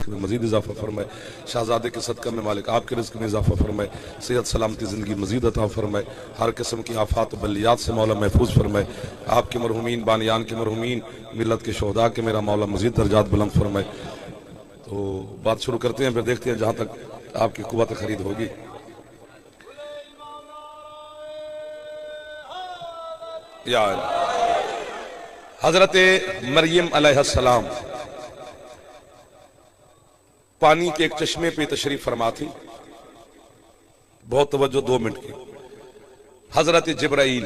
में मजीद इजाफा फरमाए, शहजादे के सदका में मालिक आपके रिज़्क़ में इजाफा फरमाए, सेहत सलामती ज़िंदगी मजीद अता फरमाए, हर किस्म की आफात बलियात से मौला महफूज फरमाए, आपके मरहूमीन बानियान के मरहूमीन मिल्लत के शोहदा के मेरा मौला मजीद दर्जात बुलंद फरमाए। तो बात शुरू करते हैं, फिर देखते हैं जहाँ तक आपकी कुव्वत खरीद होगी। हजरत मरियम अलैहिस्सलाम पानी के एक चश्मे पे तशरीफ फरमा थी। बहुत तवज्जो, 2 मिनट की। हजरत जिब्राइल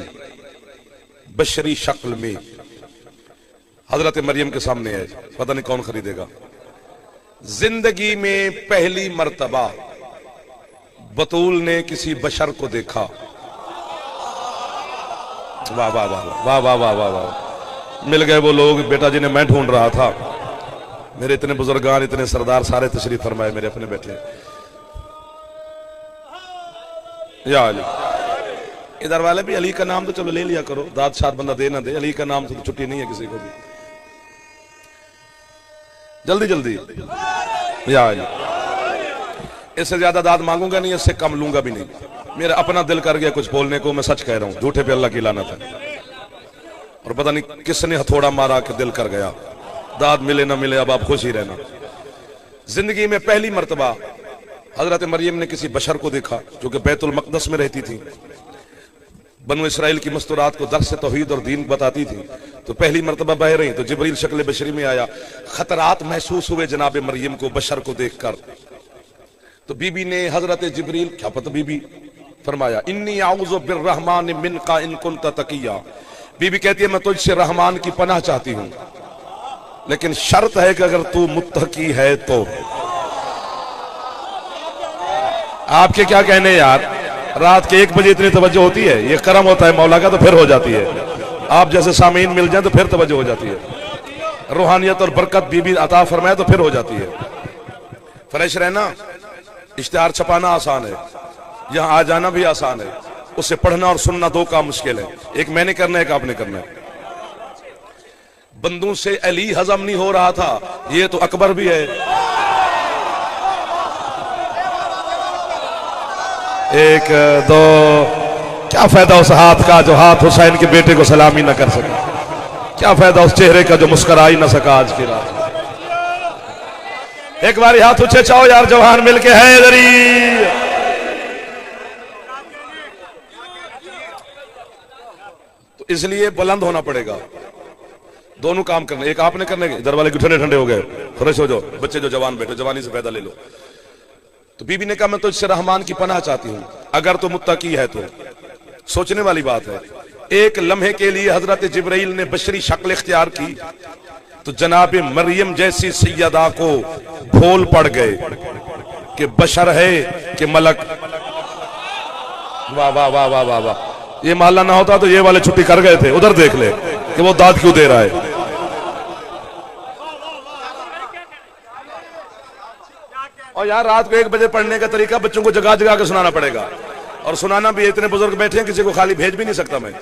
बशरी शक्ल में हजरत मरियम के सामने आए। पता नहीं कौन खरीदेगा। जिंदगी में पहली मर्तबा बतूल ने किसी बशर को देखा। वाह वाह वाह वाह वाह वाह वाह वाह। मिल गए वो लोग बेटा जिन्हें मैं ढूंढ रहा था। मेरे इतने बुजुर्गान, इतने सरदार सारे तशरीफ फरमाए मेरे अपने बेटे। या अली, इधर वाले भी अली का नाम तो चलो ले लिया करो, दाद शाद बंदा दे ना दे, अली का नाम से तो छुट्टी नहीं है किसी को भी। जल्दी जल्दी या अली। इससे ज्यादा दाद मांगूंगा नहीं, इससे कम लूंगा भी नहीं। मेरा अपना दिल कर गया कुछ बोलने को, मैं सच कह रहा हूं, झूठे पे अल्लाह की लानत है। और पता नहीं किसने हथौड़ा मारा कि दिल कर गया। दाद मिले ना मिले, अब आप खुश ही रहना। जिंदगी में पहली मर्तबा हजरत मरियम ने किसी बशर को देखा जो कि बैतुल मक़दस में रहती थी, बनु इसराइल की मस्तूरात को दर्स तौहीद और दीन बताती थी। तो पहली मर्तबा बह रही तो जिब्रील शक्ल बशरी में आया। खतरात महसूस हुए जनाब मरियम को बशर को देखकर। तो बीबी ने हजरत जिब्रील, क्या पता बीबी, फरमाया इन्नी आऊज़ु बिर्रहमान मिनका इन कुन्ता तकिया। बीबी कहती है मैं तुझसे रहमान की पनाह चाहती हूं, लेकिन शर्त है कि अगर तू मुत्तकी है तो। आपके क्या कहने यार, रात के 1 बजे इतनी तवज्जो होती है, ये करम होता है मौला का, तो फिर हो जाती है। आप जैसे सामीन मिल जाए तो फिर तवज्जो हो जाती है। रूहानियत और बरकत बीबी अता फरमाए तो फिर हो जाती है। फ्रेश रहना, इश्तिहार छपाना आसान है, यहां आ जाना भी आसान है। उससे पढ़ना और सुनना 2 काम मुश्किल है। एक मैंने करना है, एक आपने करना है। बंदों से अली हजम नहीं हो रहा था, ये तो अकबर भी है। एक दो, क्या फायदा उस हाथ का जो हाथ हुसैन के बेटे को सलामी न कर सका। क्या फायदा उस चेहरे का जो मुस्कुरा ही न सका आज की रात। एक बार हाथ ऊंचे चाहो यार, जवान मिलके है इधरी। तो इसलिए बुलंद होना पड़ेगा। दोनों काम करने, एक आपने करने, इधर वाले ठंडे ठंडे हो गए, फ्रेश हो जाओ। बच्चे जो जवान बैठे, जवानी से फायदा ले लो। तो बीबी ने कहा मैं तुझसे रहमान की पनाह चाहती हूं, अगर तो मुत्तकी है तो। सोचने वाली बात है। एक लम्हे के लिए हजरत जिब्राइल ने बशरी शक्ल इख्तियार की तो जनाब मरियम जैसी सैयदा को भूल पड़ गए कि बशर है कि मलक। वाह वाह वाह वाह वाह वाह। ये माला ना होता तो ये वाले छुट्टी कर गए थे। उधर देख ले कि वो दाद क्यों दे रहा है। और यार रात को 1 बजे पढ़ने का तरीका बच्चों को जगा जगा के सुनाना पड़ेगा। और सुनाना भी, इतने बुजुर्ग बैठे हैं, किसी को खाली भेज भी नहीं सकता मैं।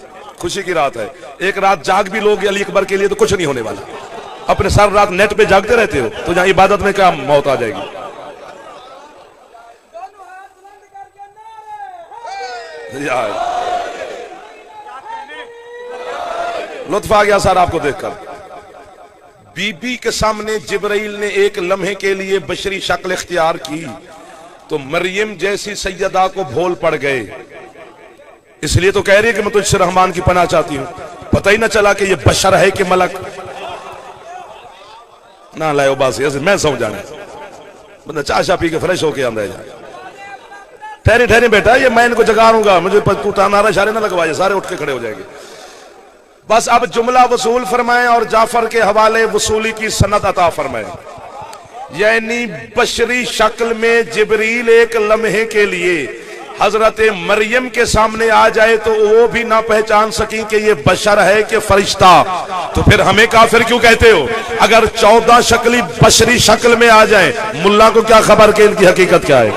खुशी की रात है। एक रात जाग भी लोगे अली अकबर के लिए तो कुछ नहीं होने वाला। अपने सारी रात नेट पे जागते रहते हो तो जहां इबादत में क्या मौत आ जाएगी। लुत्फ आ गया सर आपको देखकर। बीबी के सामने जिब्राइल ने एक लम्हे के लिए बशरी शक्ल इख्तियार की तो मरियम जैसी सैयदा को भूल पड़ गए। इसलिए तो कह रही है कि मैं तुझसे रहमान की पनाह चाहती हूं। पता ही ना चला कि ये बशर है कि मलक। ना लाओ बास, मैं समझाना बंदा चाशा पी के फ्रेश होके आंदा जाए। ठहरे ठहरे बेटा, ये मैं इनको जगाऊंगा, मुझे नारा इशारे ना लगवाइए, सारे उठ के खड़े हो जाएंगे। बस अब जुमला वसूल फरमाएं और जाफर के हवाले वसूली की सनद अता फरमाएं। यानी बशरी शक्ल में जिब्रील एक लम्हे के लिए हजरत मरियम के सामने आ जाए तो वो भी ना पहचान सकी कि ये बशर है कि फरिश्ता, तो फिर हमें काफिर क्यों कहते हो? अगर 14 शक्ली बशरी शक्ल में आ जाए, मुल्ला को क्या खबर कि इनकी हकीकत क्या है?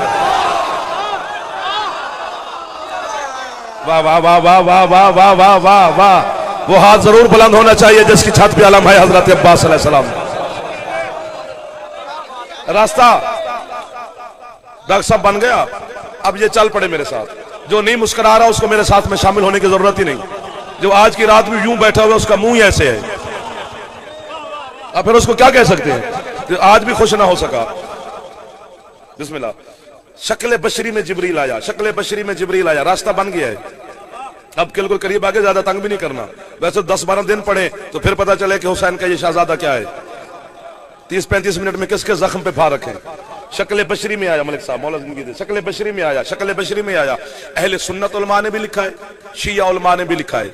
वाह वाह वाह वाह वाह वाह वाह वाह वाह वाह। वो हाथ जरूर बुलंद होना चाहिए जिसकी छत पे अलम है हजरत अब्बास अलैहिस्सलाम। रास्ता डॉक्टर साहब बन गया, अब ये चल पड़े मेरे साथ। जो नहीं मुस्कुरा रहा उसको मेरे साथ में शामिल होने की जरूरत ही नहीं। जो आज की रात में यूं बैठा हुआ उसका मुंह ऐसे है, अब फिर उसको क्या कह सकते हैं जो आज भी खुश ना हो सका। बिस्मिल्लाह। शक्ल बशरी में जिब्रील आया, शक्ल बशरी में जिब्रील आया, रास्ता बन गया है। अब बिल्कुल करीब आगे, ज्यादा तंग भी नहीं करना। वैसे 10-12 दिन पड़े तो फिर पता चले कि हुसैन का ये शहजादा क्या है। 30-35 मिनट में किसके जख्म पे फार रखे। शक्ल बशरी में आया, मलिक साहब मौला जिंदगी दे, शक्ल बशरी में आया, शक्ल बशरी में आया। अहले सुन्नत उलमा ने भी लिखा है, शिया उलमा ने भी लिखा है।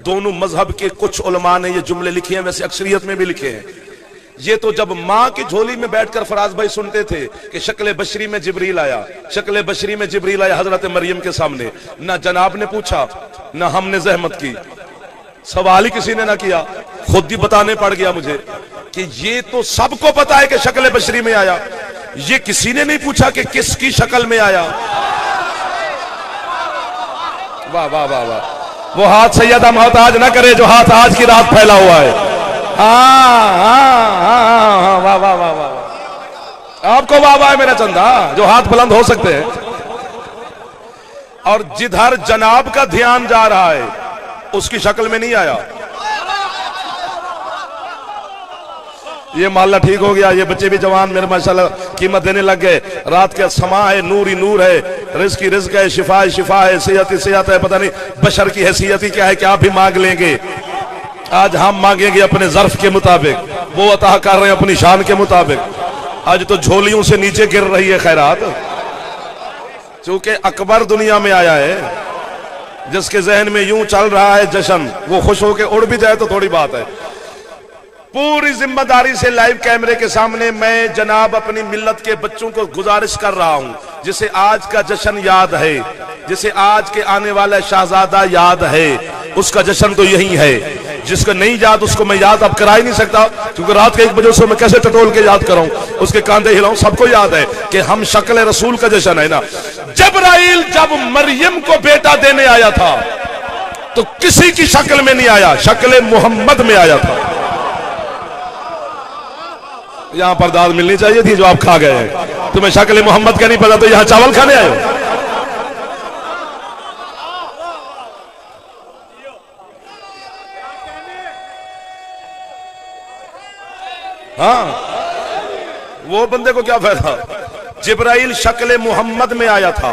दोनों मजहब के कुछ उलमा ने ये जुमले लिखे हैं, वैसे अक्सरियत में भी लिखे हैं। ये तो जब माँ की झोली में बैठकर फराज भाई सुनते थे कि शक्ल बशरी में जिब्रील आया, शक्ल बशरी में जिब्रील आया हजरत मरियम के सामने, ना जनाब ने पूछा ना हमने जहमत की, सवाल ही किसी ने ना किया, खुद ही बताने पड़ गया मुझे कि ये तो सबको पता है कि शक्ल बशरी में आया, ये किसी ने नहीं पूछा कि किसकी शक्ल में आया। वाह वाह वाह वाह। वो हाथ सैयदा मोहताज ना करे जो हाथ आज की रात फैला हुआ है। हाँ हाँ हाँ हाँ, वाह वाह वाह वाह। आपको वाह वाह है मेरा चंदा, जो हाथ बुलंद हो सकते हैं। और जिधर जनाब का ध्यान जा रहा है उसकी शक्ल में नहीं आया। ये मामला ठीक हो गया, ये बच्चे भी जवान मेरे माशाल्लाह कीमत देने लग गए। रात का समा है, नूर ही नूर है, रिज़्क़ ही रिज़्क़ है, शिफा ही शिफा है, सेहत ही सेहत है। पता नहीं बशर की हैसियत ही क्या है कि आप भी मांग लेंगे। आज हम मांगेंगे अपने ज़र्फ के मुताबिक, वो अता कर रहे हैं अपनी शान के मुताबिक। आज तो झोलियों से नीचे गिर रही है खैरात, चूंकि अकबर दुनिया में आया है। जिसके जहन में यूं चल रहा है जश्न, वो खुश होकर उड़ भी जाए तो थोड़ी बात है। पूरी जिम्मेदारी से लाइव कैमरे के सामने मैं जनाब अपनी मिल्लत के बच्चों को गुजारिश कर रहा हूं, जिसे आज का जश्न याद है, जिसे आज के आने वाला शहजादा याद है, उसका जश्न तो यही है। जिसको नहीं याद उसको मैं याद अब करा ही नहीं सकता, क्योंकि रात के 1 बजे से मैं कैसे टटोल के याद कराऊं, उसके कांधे हिलाऊं। सबको याद है कि हम शक्ल रसूल का जश्न है ना। जिब्राइल जब मरियम को बेटा देने आया था तो किसी की शक्ल में नहीं आया, शक्ल मोहम्मद में आया था। यहां पर दाद मिलनी चाहिए थी जो आप खा गए हैं। तुम्हें शक्ल मोहम्मद का नहीं पता तो यहां चावल खाने आए हो। हाँ, वो बंदे को क्या फायदा। जिब्राइल शक्ल मोहम्मद में आया था,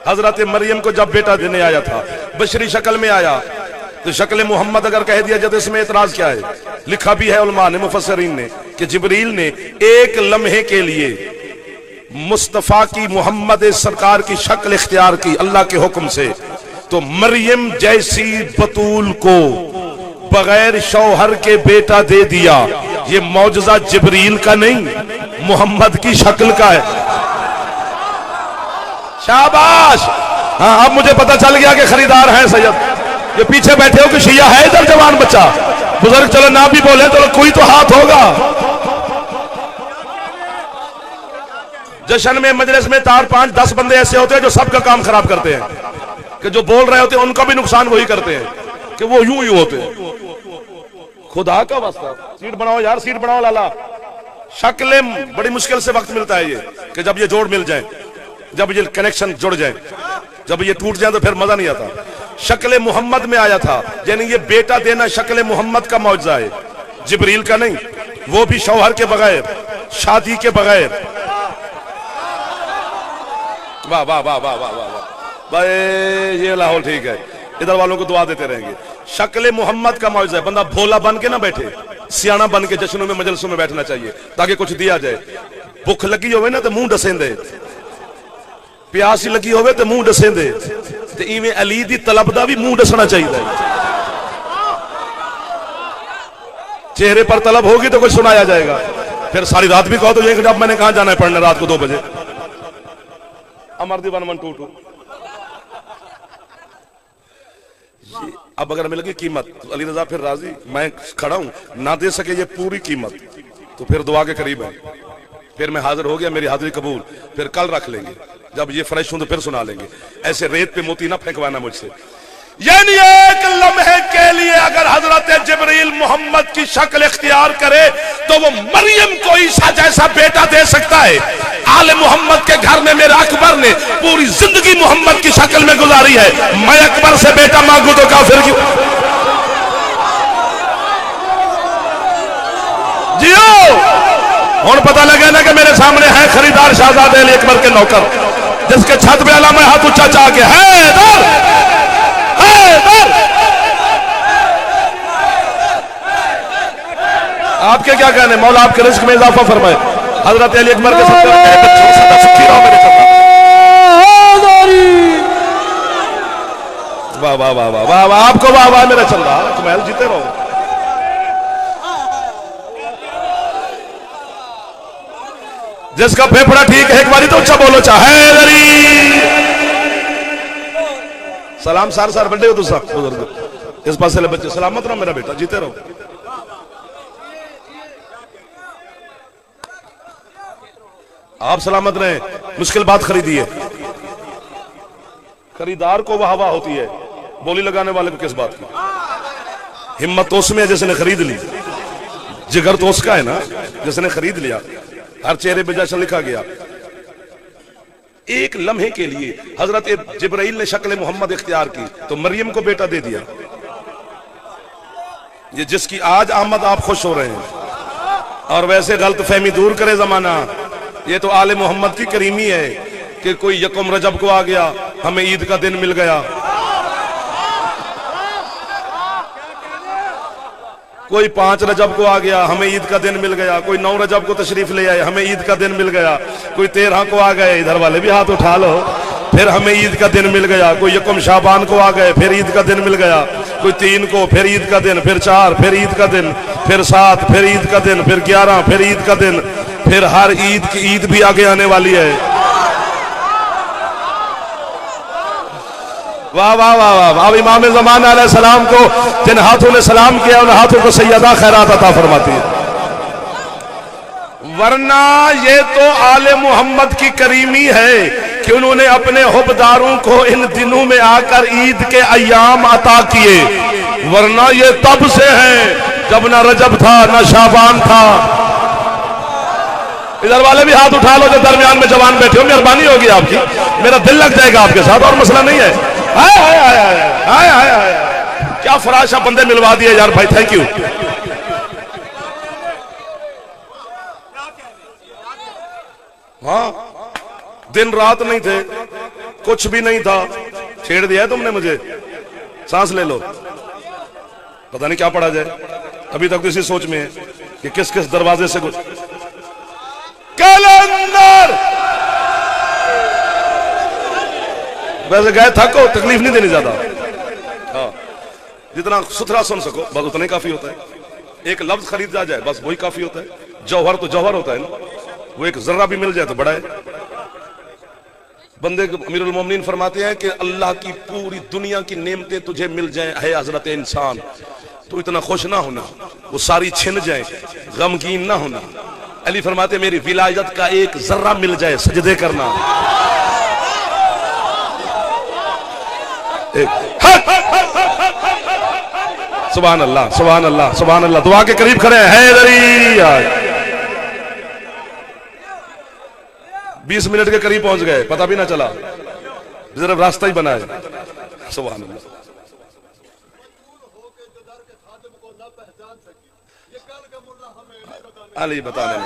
हजरत मरियम को जब बेटा देने आया था बशरी शक्ल में आया। तो शक्ल मोहम्मद अगर कह दिया जाए तो इसमें एतराज क्या है। लिखा भी है उलमा ने, मुफस्सरीन ने, कि जिब्रील ने एक लम्हे के लिए मुस्तफा की, मोहम्मद सरकार की शक्ल इख्तियार की अल्लाह के हुक्म से। तो मरियम जैसी बतूल को बगैर शौहर के बेटा दे दिया। ये मौजज़ा जिब्रील का नहीं, मोहम्मद की शक्ल का है। शाबाश। हाँ, अब मुझे पता चल गया कि खरीदार है सैयद। ये पीछे बैठे हो कि शिया है इधर जवान बच्चा बुजुर्ग, चलो ना भी बोले तो कोई तो हाथ होगा। जश्न में मजलिस में 4-5-10 बंदे ऐसे होते हैं जो सबका काम खराब करते हैं, कि जो बोल रहे होते हैं उनका भी नुकसान वही करते हैं, कि वो यूं ही होते हैं। खुदा का वास्ता सीट बनाओ यार, सीट बनाओ लाला। शक्लें बड़ी मुश्किल से वक्त मिलता है ये, कि जब ये जोड़ मिल जाए, जब ये कनेक्शन जुड़ जाए, जब ये टूट जाए तो फिर मजा नहीं आता। शक्ल मोहम्मद में आया था, यानी ये बेटा देना शक्ल मोहम्मद का मौजज़ा है, जिब्रील का नहीं। वो भी शौहर के बगैर, शादी के बगैर। वाह वाह वाह वाह वाह वाह भाई, ये लाहौल ठीक है। इधर वालों को दुआ देते रहेंगे। शक्ल मोहम्मद का मौजज़ा है। बंदा भोला बन के ना बैठे, सियाना बन के जश्नों में मजलिसों में बैठना चाहिए, ताकि कुछ दिया जाए। भुख लगी होवे ना तो मुंह डसेंदे, प्यास लगी होवे तो मुंह डसेंदे, तो इवें अली दी तलब दा भी मुंह डसना चाहिए। चेहरे पर तलब होगी तो कुछ सुनाया जाएगा। फिर सारी रात भी कहो तो ये जब मैंने कहा जाना है पढ़ने रात को 2 बजे। अमर दी 1122। अब अगर मिल गई कीमत तो अली रजा फिर राजी, मैं खड़ा हूं, ना दे सके ये पूरी कीमत तो फिर दुआ के करीब है। फिर मैं हाजिर हो गया, मेरी हाजिरी कबूल। फिर कल रख लेंगे, जब ये फ्रेश हूं तो फिर सुना लेंगे। ऐसे रेत पे मोती ना फेंकवाना मुझसे। यानी एक लम्हे के लिए अगर हजरत जिब्रील मोहम्मद की शक्ल इख्तियार करे तो वो मरियम को ईसा जैसा बेटा दे सकता है। आले मोहम्मद के घर में मेरे अकबर ने पूरी जिंदगी मोहम्मद की शक्ल में गुजारी है, मैं अकबर से बेटा मांगू तो काफिर क्यों? जियो हुण पता लगे ना कि मेरे सामने है खरीदार शहजादे अली अकबर के नौकर, जिसके छत पे अला मैं हाथ ऊंचा चाह के है आपके क्या कहने, मौला आपके रिस्क में इजाफा फरमाए। हजरत अली अकबर के सुखी रहो मेरे वाह वाह वाह वाह वाह वाह आपको वाह वाह मेरा चल रहा कमैल जीते रहो। जिसका फेफड़ा ठीक है एक बारी तो अच्छा बोलो चाहे सलाम सार सार बड़े हो तुम बुजुर्ग इस पास बच्चे सलामत रहो मेरा बेटा जीते रहो। आप सलामत रहे। मुश्किल बात खरीदी है, खरीदार को वाह वाह होती है, बोली लगाने वाले को किस बात की? हिम्मत तो उसमें है जिसने खरीद ली, जिगर तो उसका है ना जिसने खरीद लिया। हर चेहरे पे जश्न लिखा गया। एक लम्हे के लिए हजरत जिब्राइल ने शक्ल मोहम्मद इख्तियार की तो मरियम को बेटा दे दिया। ये जिसकी आज आमद आप खुश हो रहे हैं। और वैसे गलत फहमी दूर करे जमाना, ये तो आले मोहम्मद की करीमी है कि कोई यकम रजब को आ गया हमें ईद का दिन मिल गया, कोई 5 रजब को आ गया हमें ईद का दिन मिल गया, कोई 9 रजब को तशरीफ ले आए हमें ईद का दिन मिल गया, कोई 13 को आ गए, इधर वाले भी हाथ उठा लो, फिर हमें ईद का दिन मिल गया, कोई यकम शाबान को आ गए फिर ईद का दिन मिल गया, कोई 3 को फिर ईद का दिन, फिर 4 फिर ईद का दिन, फिर 7 फिर ईद का दिन, फिर 11 फिर ईद का दिन, फिर हर ईद की ईद भी आगे आने वाली है। वाह वाह वाह वाह। अब इमाम ज़मान अलैहिस्सलाम को जिन हाथों ने सलाम किया उन हाथों को सैयदा खैरात अता फरमाती है। वरना ये तो आले मोहम्मद की करीमी है कि उन्होंने अपने हुब्बदारों को इन दिनों में आकर ईद के अय्याम अता किए, वरना ये तब से है जब ना रजब था ना शाबान था। इधर वाले भी हाथ उठा लो जो दरमियान में जवान बैठे हो, मेहरबानी होगी आपकी, मेरा दिल लग जाएगा आपके साथ, और मसला नहीं है। हाय हाय हाय हाय हाय हाय क्या फराशा बंदे मिलवा दिए यार भाई, थैंक यू। हाँ दिन रात नहीं थे, कुछ भी नहीं था, छेड़ दिया है तुमने मुझे। सांस ले लो, पता नहीं क्या पढ़ा जाए, अभी तक इसी सोच में है कि किस किस दरवाजे से कैलेंडर। वैसे गए थको, तकलीफ नहीं देनी ज्यादा, हाँ जितना सुथरा सुन सको बस उतना ही काफी होता है। एक लफ्ज खरीदा जाए बस वही काफी होता है। जौहर तो जौहर होता है ना, वो एक जर्रा भी मिल जाए तो बड़ा है। बंदे अमीरुल मोमिनीन फरमाते हैं कि अल्लाह की पूरी दुनिया की नेमतें तुझे मिल जाएं है हजरत इंसान, तो इतना खुश ना होना, वो सारी छिन जाए, गमगीन ना होना। अली फरमाते मेरी विलायत का एक जर्रा मिल जाए सजदे करना। सुभान अल्लाह सुभान अल्लाह सुभान अल्लाह। दुआ के करीब खड़े हैं, 20 मिनट के करीब पहुंच गए, पता भी ना चला, सिर्फ रास्ता ही बना है। सुभान अल्लाह। अली बताने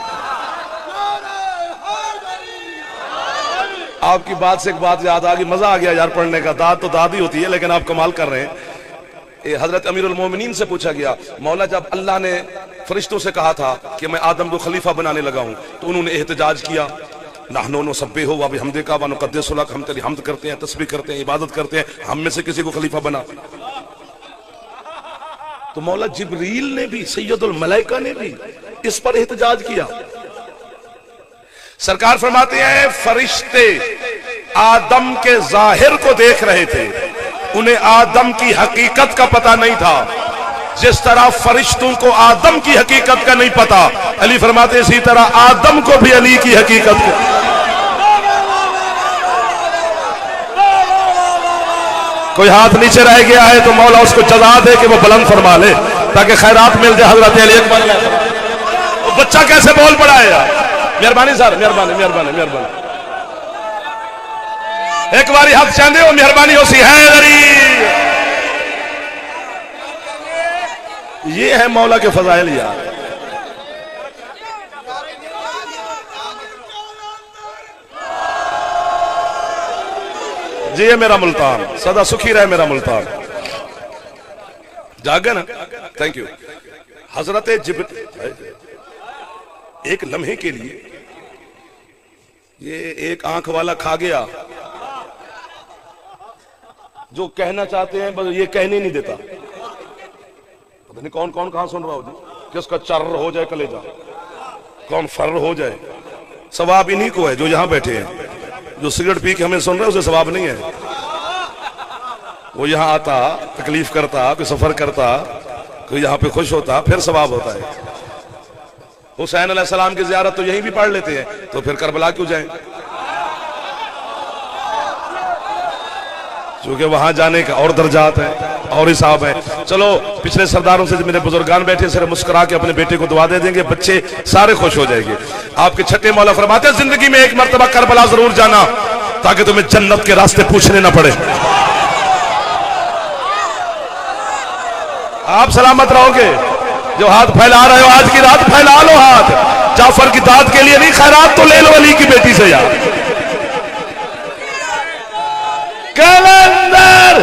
आपकी बात से एक बात याद आ गई, मजा आ गया यार पढ़ने का। दाद तो दाद ही होती है, लेकिन आप कमाल कर रहे हैं। हजरत अमीरुल मोमिनीन से पूछा गया, मौला जब अल्लाह ने फरिश्तों से कहा था कि मैं आदम को खलीफा बनाने लगा हूं, तो उन्होंने एहतजाज किया, नाहनो सब्बे हो वाबी हमदे का वानो कद्दसुलक, हम तेरी हमद करते हैं, तस्बीह करते हैं, इबादत करते हैं, हम में से किसी को खलीफा बना। तो मौला जिब्रील ने भी, सैयदुल मलाइका ने भी इस पर एहतजाज किया। सरकार फरमाते हैं फरिश्ते आदम के जाहिर को देख रहे थे, उन्हें आदम की हकीकत का पता नहीं था। जिस तरह फरिश्तों को आदम की हकीकत का नहीं पता, अली फरमाते इसी तरह आदम को भी अली की हकीकत को। कोई हाथ नीचे रह गया है तो मौला उसको जजा दे कि वो बुलंद फरमा ले ताकि खैरात मिल जाए। हजरत अली अकबर, वो बच्चा कैसे बोल पड़ा है यार। मेहरबानी सर, मेहरबानी मेहरबानी मेहरबानी। एक बारी हाथ चांदे हो मेहरबानी हो सी हैदरी। ये है मौला के फजाइल यार। जी ये मेरा मुल्तान, सदा सुखी रहे मेरा मुल्तान। जाग गए ना, थैंक यू। हजरत एक लम्हे के लिए ये एक आंख वाला खा गया, जो कहना चाहते हैं बस ये कहने नहीं देता। पता नहीं कौन कौन कहां सुन रहा हो जी, किसका चर्र हो जाए कलेजा, कौन फर्र हो जाए। सवाब इन्हीं को है जो यहां बैठे हैं। जो सिगरेट पी के हमें सुन रहे हैं उसे सवाब नहीं है। वो यहां आता, तकलीफ करता, कोई सफर करता, कोई यहां पे खुश होता, फिर सवाब होता है। हुसैन अलैहिस्सलाम की ज़ियारत तो यहीं भी पढ़ लेते हैं, तो फिर करबला क्यों जाएं? क्योंकि वहां जाने का और दर्जात है और हिसाब है। चलो पिछले सरदारों से मेरे बुजुर्गान बैठे, सिर्फ मुस्कुरा के अपने बेटे को दुआ दे देंगे, बच्चे सारे खुश हो जाएंगे। आपके छठे मौला फरमाते हैं जिंदगी में एक मर्तबा करबला जरूर जाना ताकि तुम्हें जन्नत के रास्ते पूछने ना पड़े। आप सलामत रहोगे। जो हाथ फैला रहे हो आज की रात फैला लो हाथ। जाफर की दाद के लिए नहीं, खैरात तो ले लो अली की बेटी से यार। कलंदर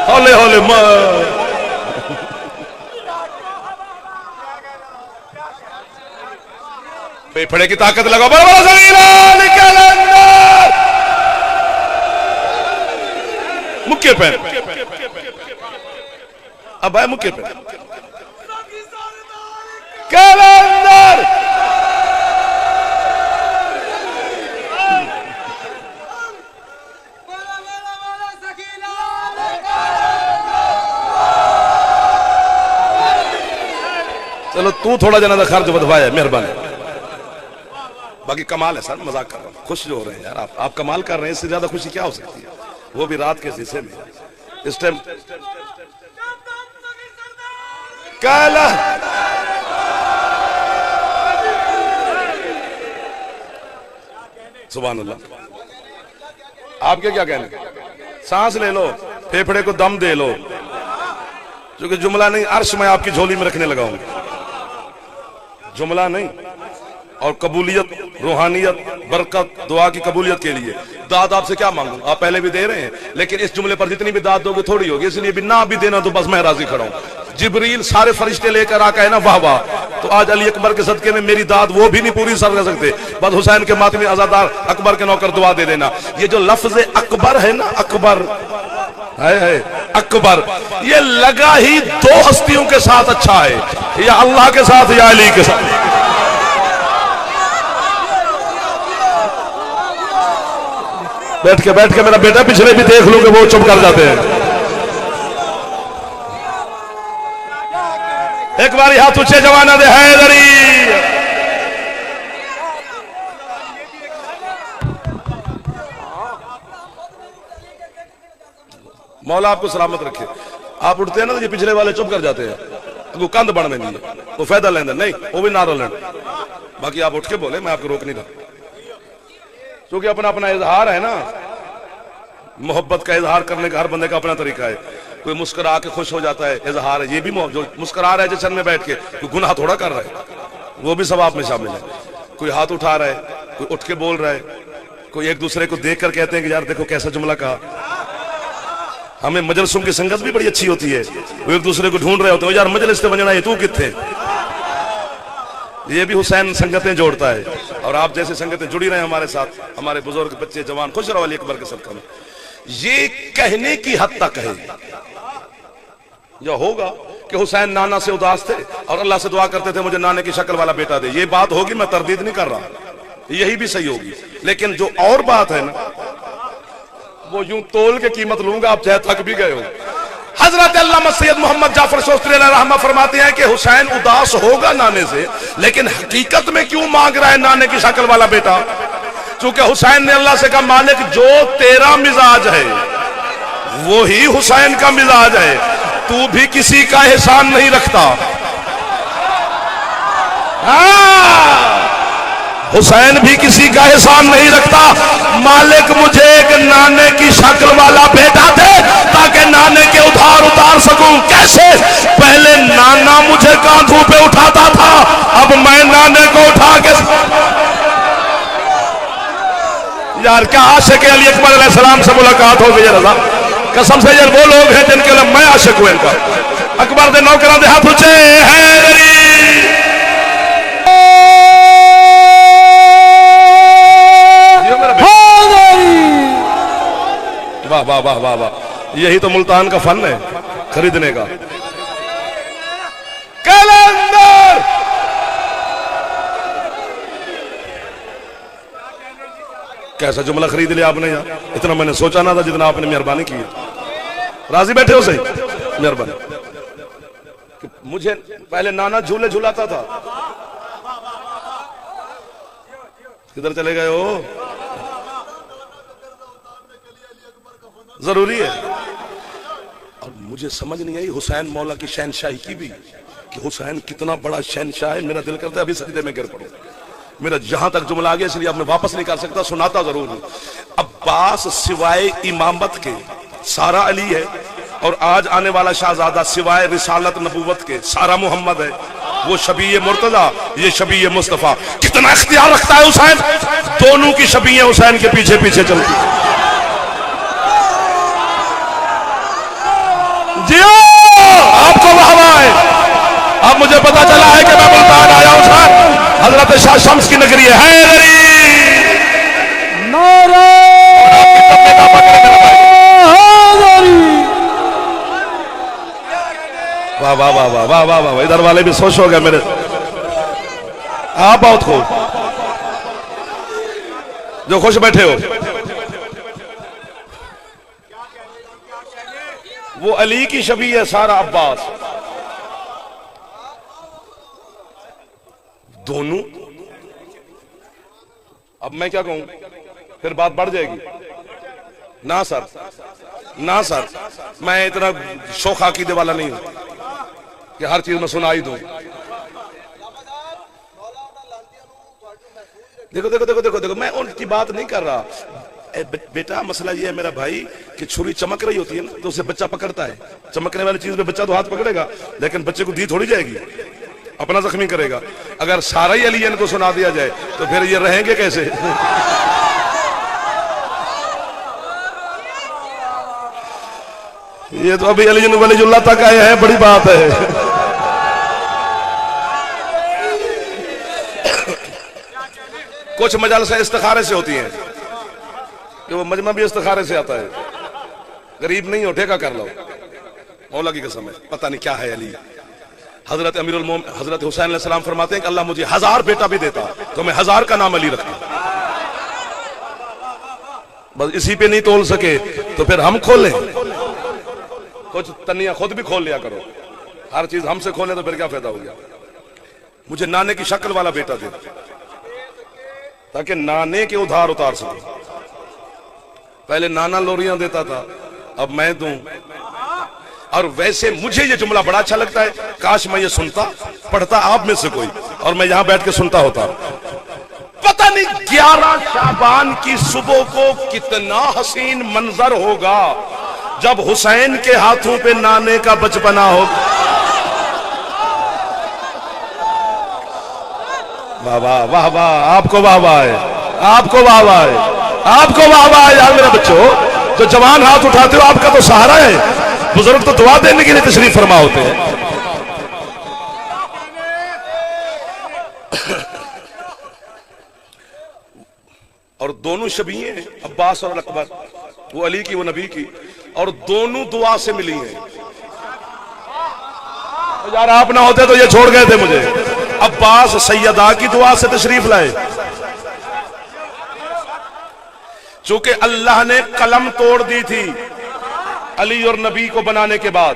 होले होले फेफड़े की ताकत लगाओ, बड़ा बड़ा सगीरा कलंदर मुक्के पे, अब आए मुक्के पे कलंदर। चलो तू थोड़ा जना खर्च बदवाया, मेहरबानी। बाकी कमाल है सर, मजाक कर रहा हूं, खुश जो हो रहे हैं यार आप कमाल कर रहे हैं। इससे ज्यादा खुशी क्या हो सकती है, वो भी रात के शीशे में इस टाइम। काला सुभान अल्लाह। आपके क्या कहने, सांस ले लो, फेफड़े को दम दे लो, क्योंकि जुमला नहीं अर्श मैं आपकी झोली में रखने लगा हूं। जुमला नहीं, और कबूलियत, रूहानियत, बरकत, दुआ की कबूलियत के लिए दाद आपसे क्या मांगू, आप पहले भी दे रहे हैं, लेकिन इस जुमले पर जितनी भी दाद दोगे थोड़ी होगी, इसलिए भी ना भी देना तो बस मैं राजी खड़ा हूं। जिब्रील सारे फरिश्ते लेकर आकर है ना वाह वाह, तो आज अली अकबर के सदके में मेरी दाद वो भी नहीं पूरी सर कर सकते, बस हुसैन के मातमी आजादार अकबर के नौकर दुआ दे देना। ये जो लफ्ज अकबर है ना, अकबर है अकबर, ये लगा ही दो हस्तियों के साथ अच्छा है, या अल्लाह के साथ या अली के साथ। बैठ के मेरा बेटा पिछले भी देख लो कि वो चुप कर जाते हैं। एक बार हाथ ऊंचे जवाना दे हैदरी। मौला आपको सलामत रखे। आप उठते हैं ना तो ये पिछले वाले चुप कर जाते हैं, तो कंध बढ़ में नहीं है, वो फायदा लेंदा नहीं, वो भी नारो लें। बाकी आप उठ के बोले, मैं आपको रोक नहीं रहा, क्योंकि अपना अपना इजहार है ना, मोहब्बत का इजहार करने का हर बंदे का अपना तरीका है। कोई मुस्कुरा के खुश हो जाता है, इजहार है। ये भी जो मुस्कुरा रहा है जश्न में बैठ के, कोई गुनाह थोड़ा कर रहा है, वो भी सवाब में शामिल है। कोई हाथ उठा रहा है, कोई उठ के बोल रहा है, कोई एक दूसरे को देख कर कहते हैं कि यार देखो कैसा जुमला कहा। हमें मजलिसों की संगत भी बड़ी अच्छी होती है, वो एक दूसरे को ढूंढ रहे होते हैं, यार मजलिस से बजना है, तू कितने। ये भी हुसैन संगतें जोड़ता है, और आप जैसे संगतें जुड़ी रहे हमारे साथ, हमारे बुजुर्ग, बच्चे, जवान खुश रहो अली अकबर के सदका में। ये कहने की हद तक है, जो होगा कि हुसैन नाना से उदास थे और अल्लाह से दुआ करते थे मुझे नाने की शक्ल वाला बेटा दे, ये बात होगी, मैं तरदीद नहीं कर रहा, यही भी सही होगी। लेकिन जो और बात है ना, वो यूं तोल के कीमत लूंगा, आप चाहे थक भी गए हो। हजरत अल्लामा सैयद मोहम्मद जाफर शोस्तरी रहमा फरमाते हैं कि हुसैन उदास होगा नाने से, लेकिन हकीकत में क्यों मांग रहा है नाने की शक्ल वाला बेटा? क्योंकि हुसैन ने अल्लाह से कहा, मालिक जो तेरा मिजाज है वही हुसैन का मिजाज है। तू भी किसी का एहसान नहीं रखता। हुसैन भी किसी का एहसान नहीं रखता। मालिक मुझे एक नाने की शक्ल वाला बेटा दे ताकि नाने के उधार उतार सकूं। कैसे? पहले नाना मुझे कांधों पे उठाता था, अब मैं नाने को उठा के। यार क्या आशिक अली अकबर अलैहिस्सलाम से मुलाकात हो गई रजा कसम से। यार वो लोग हैं जिनके लिए मैं आशिक हूं इनका। अकबर दे नौकरां दे हाथ ऊंचे हैं। वाह वाह वाह वाह वाह, यही तो मुल्तान का फन है खरीदने का। कैलेंडर कैसा जुमला खरीद लिया आपने यार, इतना मैंने सोचा ना था जितना आपने मेहरबानी की। राजी बैठे हो सही? मेहरबानी। मुझे पहले नाना झूले झूलाता था। किधर चले गए हो? जरूरी है। और मुझे समझ नहीं आई हुसैन मौला की शहनशाही की भी, कि हुसैन कितना बड़ा शहनशाह है। मेरा दिल करता है अभी सजदे में गिर पड़ूं। मेरा जहां तक जुमला आ गया इसलिए अब मैं वापस नहीं कर सकता, सुनाता जरूर हूं। अब्बास सिवाय इमामत के सारा अली है, और आज आने वाला शाहजादा सिवाय रिसालत नबूवत के सारा मोहम्मद है। वो शबीए मुर्तजा, ये शबीए मुस्तफा। कितना इख्तियार रखता है हुसैन। दोनों की शबीए हुसैन के पीछे पीछे चलती है। आपको वाह है। अब मुझे पता चला है कि मैं मुल्तान आया हूं सर। हजरत शाह शम्स की नगरी है। वाह वाह वाह वाह वाह वाह वाह, इधर वाले भी सोच हो गए मेरे। आप बहुत खूब जो खुश बैठे हो। वो अली की शबी है सारा अब्बास। दोनों। अब मैं क्या कहूं, फिर बात बढ़ जाएगी। ना सर, ना सर, मैं इतना शौक अकीदे वाला नहीं हूं कि हर चीज में सुना ही दूं। देखो देखो देखो देखो देखो, मैं उनकी बात नहीं कर रहा। बेटा मसला ये है मेरा भाई कि छुरी चमक रही होती है ना, तो उसे बच्चा पकड़ता है। चमकने वाली चीज में बच्चा तो हाथ पकड़ेगा, लेकिन बच्चे को दी थोड़ी जाएगी, अपना जख्मी करेगा। अगर सारा ही अली को सुना दिया जाए तो फिर ये रहेंगे कैसे? ये तो अभी अली वलीजुल्लाह तक आए हैं, बड़ी बात है। कुछ मजालसा इस्तिखारे से होती हैं कि वो मजमा भी इस्तिखारे से आता है। गरीब नहीं हो, ठेका कर लो। मौला की कसम है, पता नहीं क्या है अली। हजरत अमीरुल मोमिनीन हजरत हुसैन अलैहिस्सलाम फरमाते हैं कि अल्लाह मुझे 1000 बेटा भी देता तो मैं 1000 का नाम अली रखता। बस इसी पे नहीं तोल सके तो फिर हम खोलें, कुछ तनिया खुद भी खोल लिया करो। हर चीज हमसे खोले तो फिर क्या फायदा हो गया। मुझे नाने की शक्ल वाला बेटा दे ताकि नाने के उधार उतार सके। पहले नाना लोरियां देता था, अब मैं दूं। और वैसे मुझे ये जुमला बड़ा अच्छा लगता है, काश मैं ये सुनता पढ़ता आप में से कोई, और मैं यहां बैठ के सुनता होता। पता नहीं 11 शाबान की सुबह को कितना हसीन मंजर होगा जब हुसैन के हाथों पे नाने का बचपना होगा। वाह वाह वाह वाह, आपको वाह वाह है, आपको वाह वाह है, आपको वाह वाह है। यार मेरे बच्चों जो जवान हाथ उठाते हो आपका तो सहारा है। बुजुर्ग तो दुआ देने के लिए तशरीफ फरमा होते हैं। और दोनों शबीए अब्बास और अकबर, वो अली की वो नबी की, और दोनों दुआ से मिली हैं। यार आप ना होते तो ये छोड़ गए थे मुझे। अब्बास सैयदा की दुआ से तशरीफ लाए। चूंकि अल्लाह ने कलम तोड़ दी थी अली और नबी को बनाने के बाद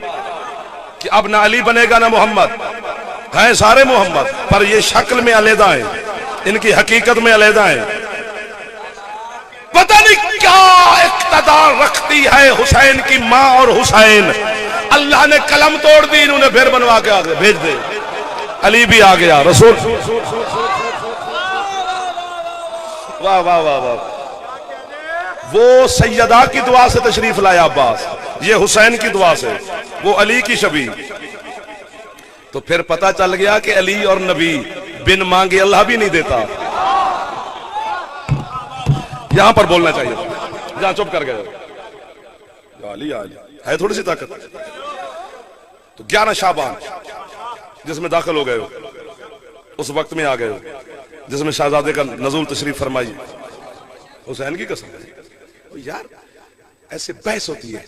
कि अब ना अली बनेगा ना मोहम्मद, हैं सारे मोहम्मद, पर ये शक्ल में अलहदा है, इनकी हकीकत में अलहदा है। पता नहीं क्या इक़्तिदार रखती है हुसैन की मां और हुसैन। अल्लाह ने कलम तोड़ दी, इन्होंने फिर बनवा के आगे भेज दे। अली भी आ गया, रसूल वाह वाह वाह वाह। वो सैयदा की दुआ से तशरीफ लाया अब्बास, ये हुसैन की दुआ से, वो अली की शबी। तो फिर पता चल गया कि अली और नबी बिन मांगे अल्लाह भी नहीं देता। यहां पर बोलना चाहिए, जहां चुप कर गए। अली है थोड़ी सी ताकत। तो 11 शाबान जिसमें दाखिल हो गए हो, उस वक्त में आ गए हो जिसमें शहजादे का नज़ूल तशरीफ फरमाई। हुसैन की कसम यार, ऐसे बहस होती है,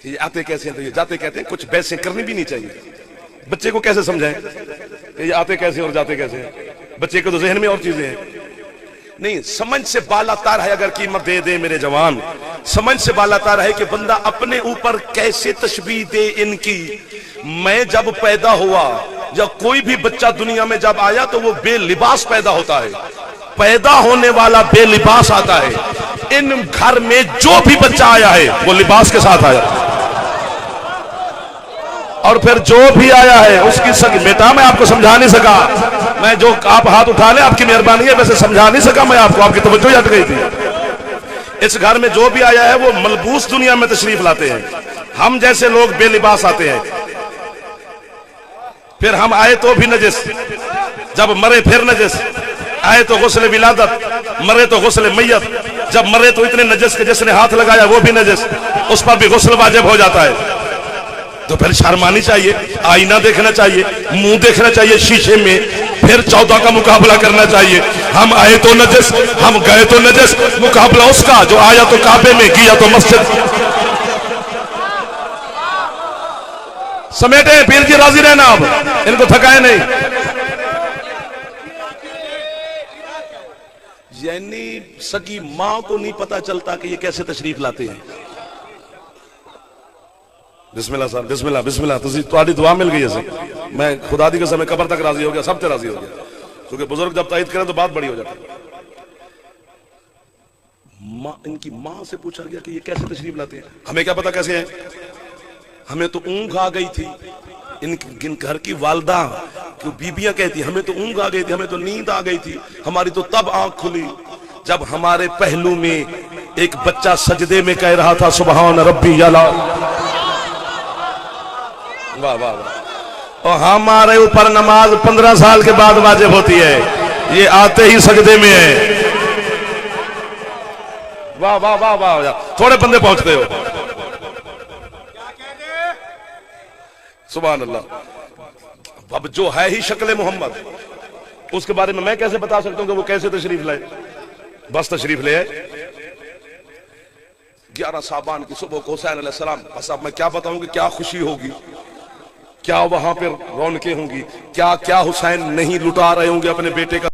ये आते कैसे हैं तो ये जाते कहते हैं। कुछ बहसें करनी भी नहीं चाहिए। बच्चे को कैसे समझाएं ये आते कैसे और जाते कैसे हैं? बच्चे को तो जहन में और चीजें हैं। नहीं, समझ से बालातर है। अगर कीमत दे दे मेरे जवान, समझ से बालातर है कि बंदा अपने ऊपर कैसे तशबीह दे इनकी। मैं जब पैदा हुआ, या कोई भी बच्चा दुनिया में जब आया तो वो बेलिबास पैदा होता है। पैदा होने वाला बेलिबास आता है। इन घर में जो भी बच्चा आया है वो लिबास के साथ आया, और फिर जो भी आया है उसकी सगी। बेटा मैं आपको समझा नहीं सका, मैं जो आप हाथ उठा ले आपकी मेहरबानी है, वैसे समझा नहीं सका मैं आपको, आपकी तवज्जो हट गई थी। इस घर में जो भी आया है वो मलबूस दुनिया में तशरीफ लाते हैं। हम जैसे लोग बेलिबास आते हैं। फिर हम आए तो भी नजिस, जब मरे फिर नजिस। आए तो गुस्ल विलादत, मरे तो गुस्ल मैयत। जब मरे तो इतने नजिस के जिसने हाथ लगाया वो भी नजिस, उस पर भी गुस्ल वाजिब हो जाता है। तो फिर शर्मानी चाहिए, आईना देखना चाहिए, मुंह देखना चाहिए शीशे में, फिर 14 का मुकाबला करना चाहिए। हम आए तो नजिस, हम गए तो नजिस। मुकाबला उसका जो आया तो काबे में, गया तो मस्जिद। समेटे पीर जी, राजी रहना, अब इनको थकाए नहीं। यानी सगी मां को नहीं पता चलता कि ये कैसे तशरीफ लाते हैं। बिस्मिल्लाह साहब, बिस्मिल्लाह बिस्मिल्लाह। तुम्हारी दुआ मिल गई है। मैं खुदा दी कसम कब्र तक राजी हो गया, सब ते राजी हो गया, क्योंकि बुजुर्ग जब तायद करें तो बात बड़ी हो जाती है। मां, इनकी मां से पूछा गया कि ये कैसे तशरीफ लाते हैं। हमें क्या पता कैसे है, हमें तो ऊँघ आ गई थी। इन घर की वालदा क्यों बीबियां कहती हमें तो ऊँघ आ गई थी, हमें तो नींद आ गई थी। हमारी तो तब आंख खुली जब हमारे पहलू में एक बच्चा सजदे में कह रहा था सुबहान रब्बी अला। वाह वाह वाह। और हमारे ऊपर नमाज 15 साल के बाद वाजिब होती है, ये आते ही सजदे में है। वाह वाह वाह वाह। थोड़े बंदे पहुंचते हो, सुभान अल्लाह। अब जो है ही शक्ल मोहम्मद, उसके बारे में मैं कैसे बता सकता हूं कि वो कैसे तशरीफ लाए। बस तशरीफ ले आए 11 साबान की सुबह को हुसैन अलैहिस्सलाम। बस अब मैं क्या बताऊं कि क्या खुशी होगी, क्या वहां पर रौनकें होंगी, क्या क्या हुसैन नहीं लुटा रहे होंगे अपने बेटे का।